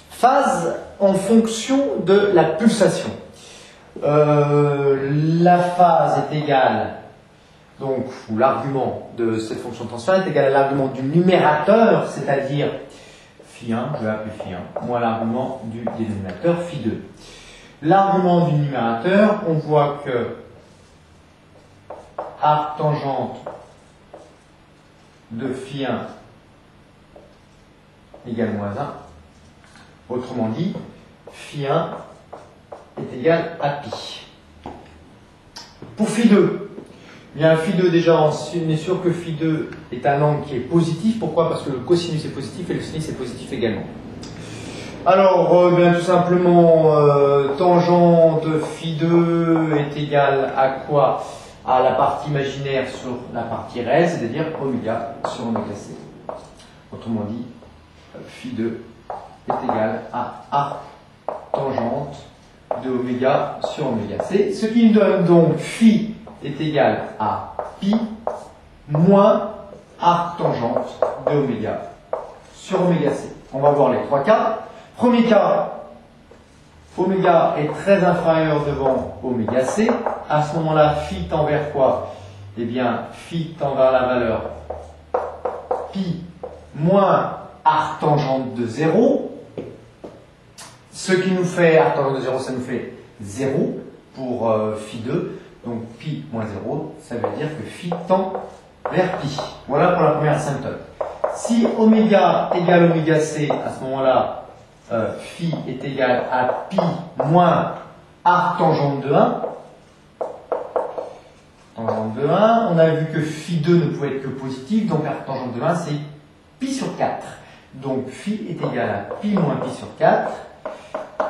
Phase en fonction de la pulsation. La phase est égale, donc, ou l'argument de cette fonction de transfert est égal à l'argument du numérateur, c'est-à-dire phi1, je vais appeler phi1, moins l'argument du dénominateur phi2. L'argument du numérateur, on voit que arc tangente de phi1 égale moins 1. Autrement dit, phi1 est égal à pi. Pour phi2, eh bien phi2 déjà, on est sûr que phi2 est un angle qui est positif. Pourquoi? Parce que le cosinus est positif et le sinus est positif également. Alors, bien tout simplement, tangente de phi2 est égal à quoi? À la partie imaginaire sur la partie réelle, c'est-à-dire oméga sur oméga c. Autrement dit, phi2 est égal à arc tangente de oméga sur oméga c, ce qui nous donne donc phi est égal à pi moins arc tangente de oméga sur oméga c. On va voir les trois cas. Premier cas, oméga est très inférieur devant oméga c. À ce moment-là, phi tend vers quoi? Eh bien, phi tend vers la valeur pi moins arc tangente de 0. Ce qui nous fait, arc tangente de 0, ça nous fait 0 pour phi2. Donc pi moins 0, ça veut dire que phi tend vers pi. Voilà pour la première asymptote. Si oméga égale oméga c, à ce moment-là, phi est égal à pi moins arc tangente de 1. Tangente de 1, on a vu que phi2 ne pouvait être que positif, donc arc tangente de 1 c'est pi sur 4. Donc phi est égal à pi moins pi sur 4.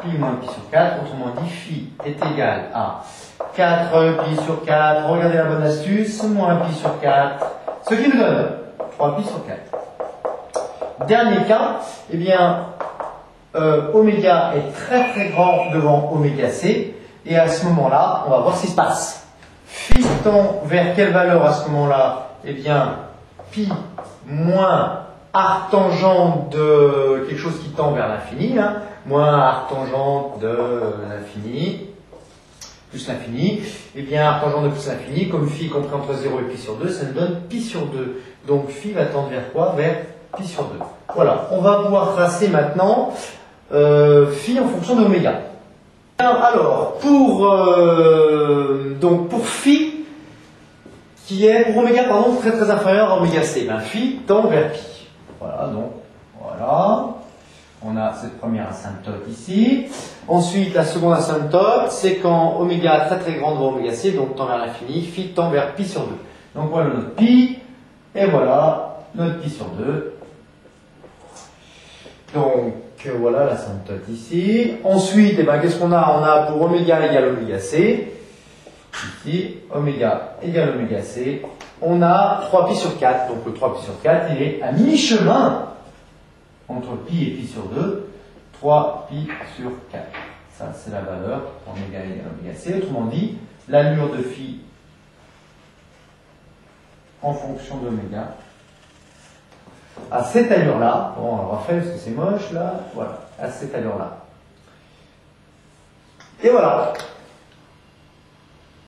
Pi moins pi sur 4, autrement dit, phi est égal à 4 pi sur 4, regardez la bonne astuce, moins pi sur 4, ce qui nous donne 3 pi sur 4. Dernier cas, eh bien, oméga est très très grand devant oméga c, et à ce moment-là, on va voir ce qui se passe. Phi tend vers quelle valeur à ce moment-là? Eh bien, pi moins arc tangente de quelque chose qui tend vers l'infini, hein, moins arc tangente de l'infini, plus l'infini, et bien arc tangente de plus l'infini, comme phi est compris entre 0 et pi sur 2, ça nous donne pi sur 2. Donc phi va tendre vers quoi? Vers pi sur 2. Voilà, on va pouvoir tracer maintenant phi en fonction de oméga. Alors, pour phi, qui est pour oméga pardon, très très inférieur à oméga c, ben, phi tend vers pi. Voilà, donc, voilà. On a cette première asymptote ici. Ensuite, la seconde asymptote, c'est quand oméga est très très grand devant oméga c, donc tend vers l'infini, phi tend vers pi sur 2. Donc voilà notre pi, et voilà notre pi sur 2. Donc voilà l'asymptote ici. Ensuite, eh ben, qu'est-ce qu'on a? On a pour oméga égale oméga c. Ici, oméga égale oméga c. On a 3 pi sur 4. Donc le 3 pi sur 4, il est à mi-chemin entre pi et pi sur 2. 3 pi sur 4. Ça, c'est la valeur oméga égale oméga c. Autrement dit, l'allure de phi en fonction d'oméga à cette allure-là, bon, on va refaire parce que c'est moche là, voilà, à cette allure-là. Et voilà.